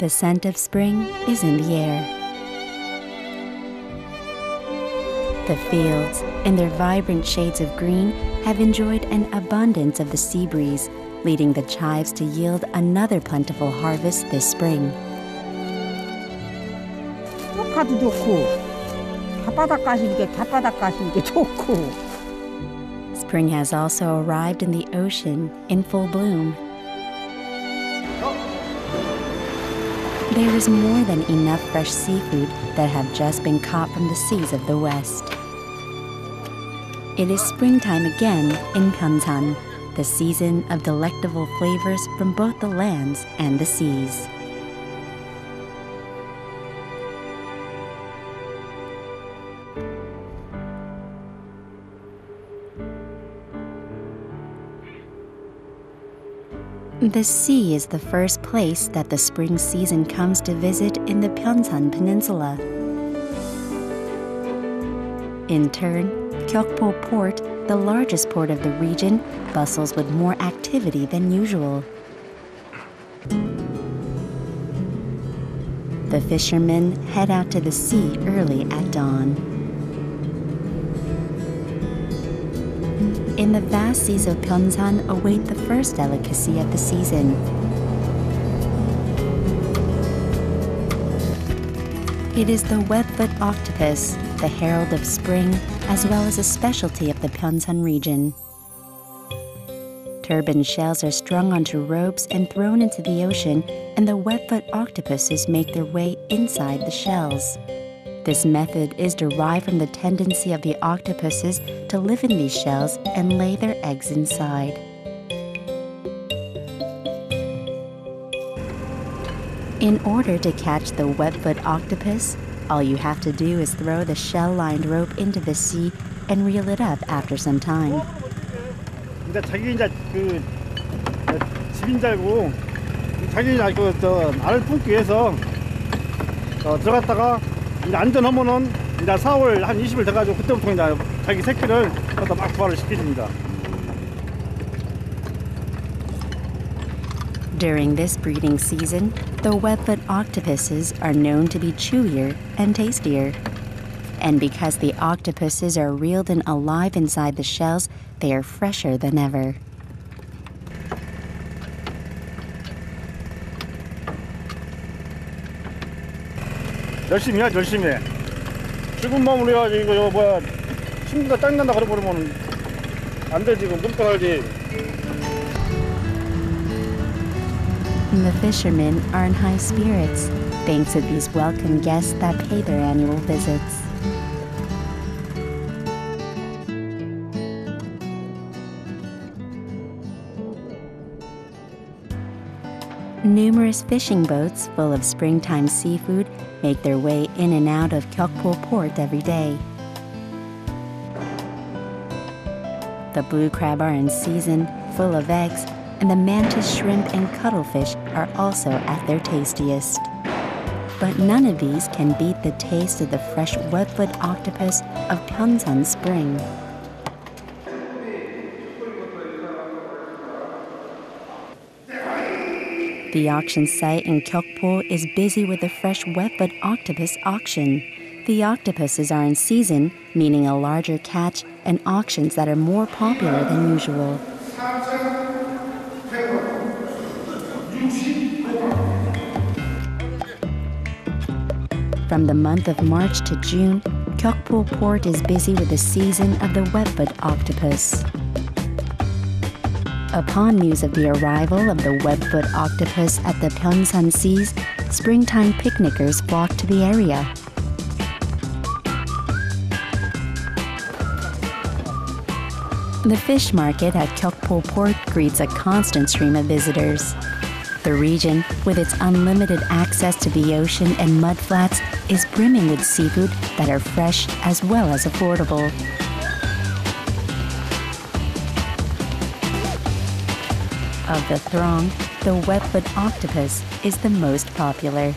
The scent of spring is in the air. The fields, in their vibrant shades of green, have enjoyed an abundance of the sea breeze, leading the chives to yield another plentiful harvest this spring. 가도 좋고, 갓바닥 가시는 게 좋고. Spring has also arrived in the ocean in full bloom. There is more than enough fresh seafood that have just been caught from the seas of the west. It is springtime again in Byeonsan, the season of delectable flavors from both the lands and the seas. The sea is the first place that the spring season comes to visit in the Byeonsan Peninsula. In turn, Gyeokpo Port, the largest port of the region, bustles with more activity than usual. The fishermen head out to the sea early at dawn. In the vast seas of Byeonsan await the first delicacy of the season. It is the webfoot octopus, the herald of spring, as well as a specialty of the Byeonsan region. Turban shells are strung onto ropes and thrown into the ocean, and the webfoot octopuses make their way inside the shells. This method is derived from the tendency of the octopuses to live in these shells and lay their eggs inside. In order to catch the webfoot octopus, all you have to do is throw the shell-lined rope into the sea and reel it up after some time. 이제 자기 이제 그 집인 줄 알고 자기 저 알을 품기 위해서 들어갔다가 이제 안전하면은 이제 4월 한 20일 돼가지고 그때부터 이제 자기 새끼를 갖다 막 부화를 시켜줍니다. During this breeding season, the webfoot octopuses are known to be chewier and tastier. And because the octopuses are reeled in alive inside the shells, they are fresher than ever. 열심히 해야지, 열심히 해. 죽은 몸으로 해야지. 이거 뭐야 힘들다 짱난다 그래버리면 안 되지. 이거 물 떠야지. The fishermen are in high spirits, thanks to these welcome guests that pay their annual visits. Numerous fishing boats full of springtime seafood make their way in and out of Gyeokpo Port every day. The blue crab are in season, full of eggs, and the mantis shrimp and cuttlefish are also at their tastiest. But none of these can beat the taste of the fresh webfoot octopus of Byeonsan spring. The auction site in Gyeokpo is busy with the fresh webfoot octopus auction. The octopuses are in season, meaning a larger catch and auctions that are more popular than usual. From the month of March to June, Gyeokpo Port is busy with the season of the webfoot octopus. Upon news of the arrival of the webfoot octopus at the Byeonsan seas, springtime picnickers flock to the area. The fish market at Gyeokpo Port greets a constant stream of visitors. The region, with its unlimited access to the ocean and mudflats, is brimming with seafood that are fresh as well as affordable. Of the throng, the webfoot octopus is the most popular.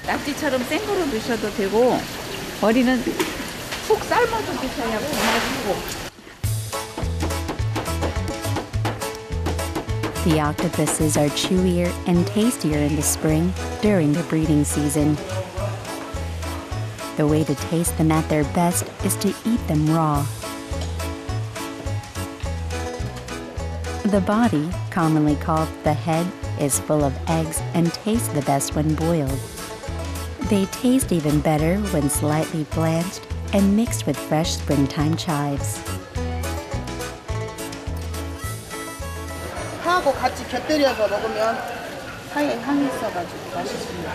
낙지처럼 생으로 드셔도 되고 머리는 푹 삶아서 드셔야 더 맛있고. The octopuses are chewier and tastier in the spring during the breeding season. The way to taste them at their best is to eat them raw. The body, commonly called the head, is full of eggs and tastes the best when boiled. They taste even better when slightly blanched and mixed with fresh springtime chives. 파하고 같이 곁들여서 먹으면 파에 향이 있어가지고 맛있습니다.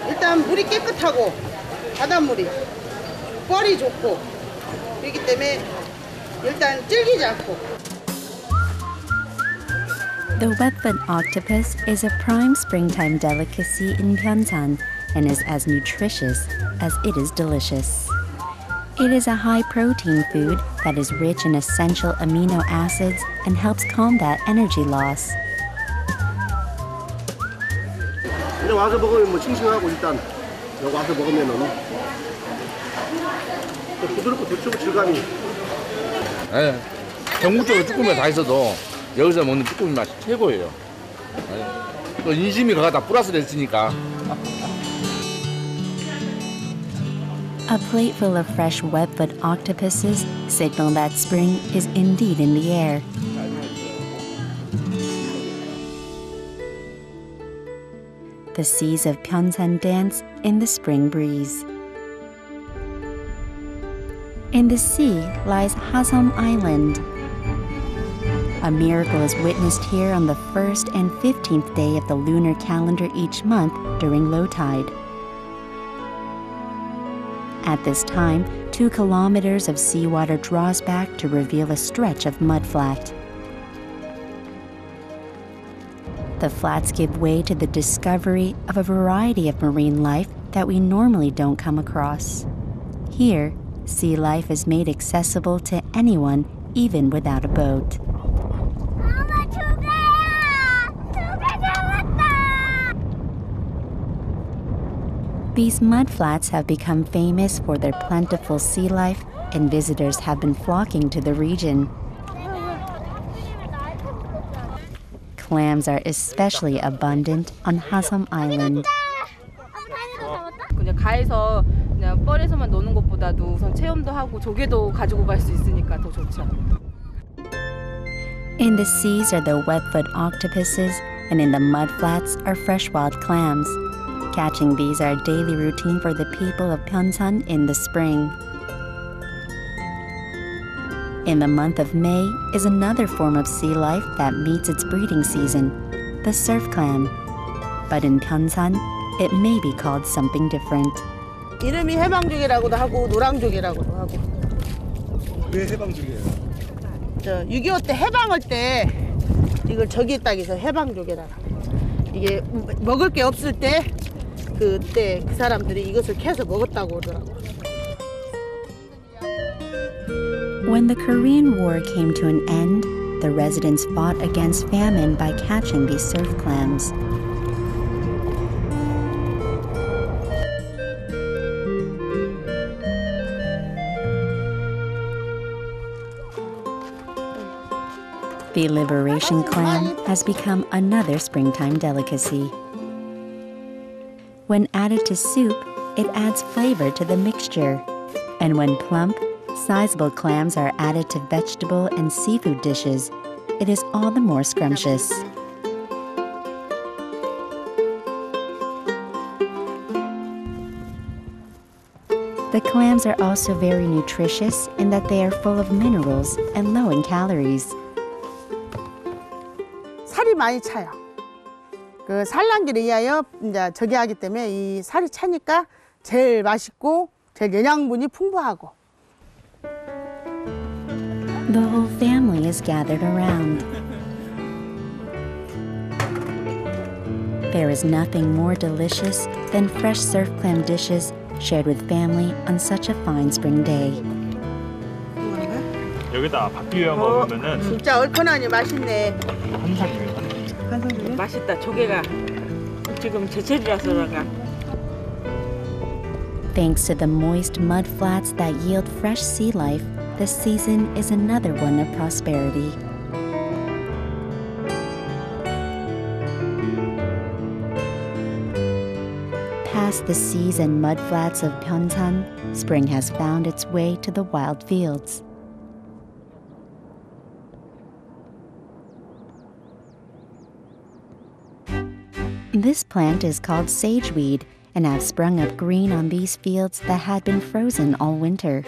일단 물이 깨끗하고 바닷물이 뻘이 좋고 그렇기 때문에 일단 질기지 않고. The wetfoot octopus is a prime springtime delicacy in Byeonsan and is as nutritious as it is delicious. It is a high-protein food that is rich in essential amino acids and helps combat energy loss. 이제 와서 먹으면 뭐 싱싱하고 일단 여기 와서 먹으면은 또 부드럽고 좋고 질감이. 네, 전국적으로 쭈꾸미가 다 있어도 여기서 먹는 쭈꾸미 맛이 최고예요. 네. 또 인심이 거기다 플러스 됐으니까. A plate full of fresh wetfoot octopuses signal that spring is indeed in the air. The seas of Byeonsan dance in the spring breeze. In the sea lies Halla Island. A miracle is witnessed here on the 1st and 15th day of the lunar calendar each month during low tide. At this time, 2 kilometers of seawater draws back to reveal a stretch of mudflat. The flats give way to the discovery of a variety of marine life that we normally don't come across. Here, sea life is made accessible to anyone, even without a boat. These mudflats have become famous for their plentiful sea life, and visitors have been flocking to the region. Clams are especially abundant on Halla Island. 그냥 가에서 그냥 뻘에서만 노는 것보다도 우선 체험도 하고 조개도 가지고 갈 수 있으니까 더 좋죠. In the seas are the wetfoot octopuses, and in the mudflats are fresh wild clams. Catching these are a daily routine for the people of Byeonsan in the spring. In the month of May is another form of sea life that meets its breeding season, the surf clam. But in Byeonsan, it may be called something different. 이름이 해방조개라고도 하고 노랑조개라고도 하고. 왜 해방조개예요? 6.25 때 해방할 때 이걸 저기 딱 해서 해방조개라. 이게 먹을 게 없을 때 그때 그 사람들이 이것을 캐서 먹었다고 그러더라고. When the Korean War came to an end, the residents fought against famine by catching these surf clams. The liberation clam has become another springtime delicacy. When added to soup, it adds flavor to the mixture. And when plump, sizable clams are added to vegetable and seafood dishes, it is all the more scrumptious. The clams are also very nutritious in that they are full of minerals and low in calories. 살이 많이 차요. 그 산란기를 위하여 이제 저기 하기 때문에 이 살이 차니까 제일 맛있고 제일 영양분이 풍부하고. The whole family is gathered around. There is nothing more delicious than fresh surf clam dishes shared with family on such a fine spring day. 여기다 밥 비벼 먹으면은 진짜 얼큰하니 맛있네. 한상이에요. 맛있다. 조개가 지금 제철이라서 그런가. Thanks to the moist mud flats that yield fresh sea life, the season is another one of prosperity. Past the seas and mudflats of Byeonsan, spring has found its way to the wild fields. This plant is called sageweed and has sprung up green on these fields that had been frozen all winter.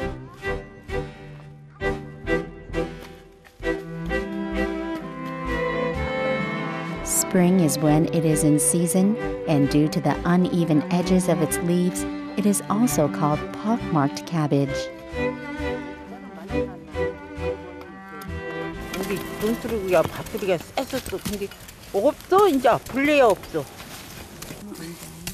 Spring is when it is in season, and due to the uneven edges of its leaves, it is also called pockmarked cabbage. 우리 눈두르기가 밭두리가 셌었어. 근데 없어 이제 블레 없어.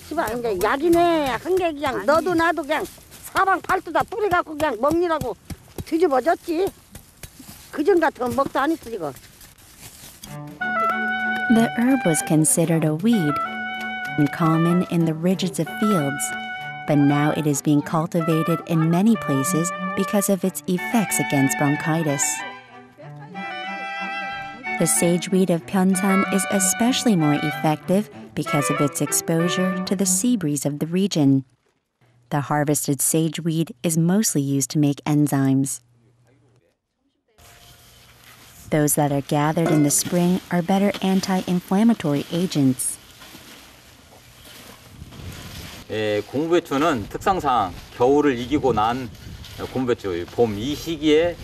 씨발 이제 약이네. 한 개 그냥 너도 나도 그냥 사방 팔도다 뿌려갖고 그냥 먹느라고 뒤집어졌지. 그전 같은 건 먹도 안 했어 이거. The herb was considered a weed and common in the ridges of fields, but now it is being cultivated in many places because of its effects against bronchitis. The sageweed of Byeonsan is especially more effective because of its exposure to the sea breeze of the region. The harvested sageweed is mostly used to make enzymes. Those that are gathered in the spring are better anti-inflammatory agents. 공부배추는 특성상 겨울을 이기고 난 공부배추, 봄 이 시기에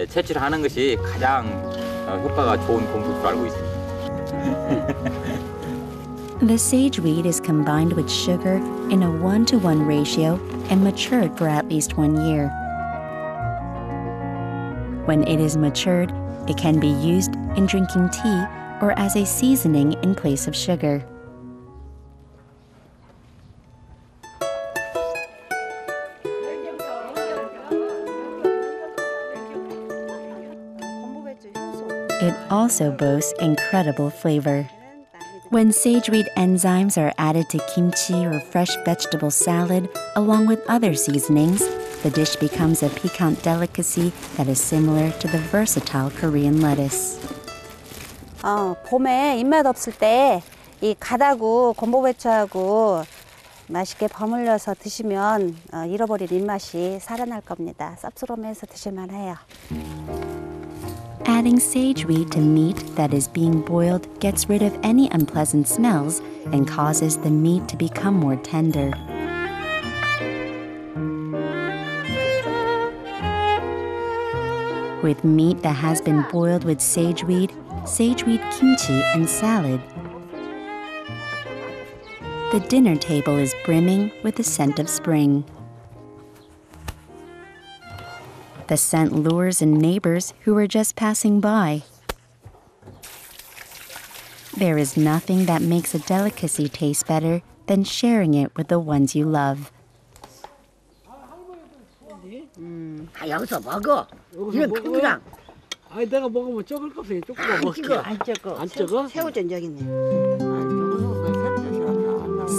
채취를 하는 것이 가장 효과가 좋은 공부배추로 알고 있습니다. The sageweed is combined with sugar in a 1-to-1 ratio and matured for at least 1 year. When it is matured, it can be used in drinking tea or as a seasoning in place of sugar. It also boasts incredible flavor. When sageweed enzymes are added to kimchi or fresh vegetable salad, along with other seasonings, the dish becomes a piquant delicacy that is similar to the versatile Korean lettuce. 봄에 입맛 없을 때 이 갓하고 건보배추하고 맛있게 버물려서 드시면 잃어버린 입맛이 살아날 겁니다. 쌉스러우면서 드실만 해요. Adding sageweed to meat that is being boiled gets rid of any unpleasant smells and causes the meat to become more tender. With meat that has been boiled with sageweed kimchi, and salad, the dinner table is brimming with the scent of spring. The scent lures in neighbors who are just passing by. There is nothing that makes a delicacy taste better than sharing it with the ones you love. 다 여기서 먹어. 이런 크기랑. 아니 내가 먹으면 적을 값에 조금만 먹을게. 안 적어. 안 적어? 새우전 저기 있네.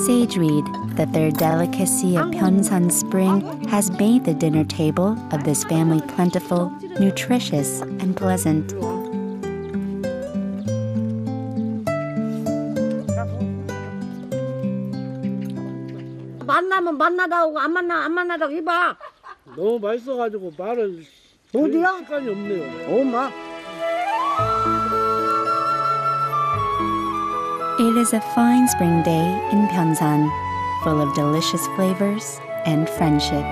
Sageweed, the third delicacy of Byeonsan spring, has made the dinner table of this family plentiful, nutritious, and pleasant. 만나면 만나다고 안 만나다고 이봐. 너무 맛있어가지고 말을 어디야? 시간이 없네요. 엄마. It is a fine spring day in Byeonsan, full of delicious flavors and friendship.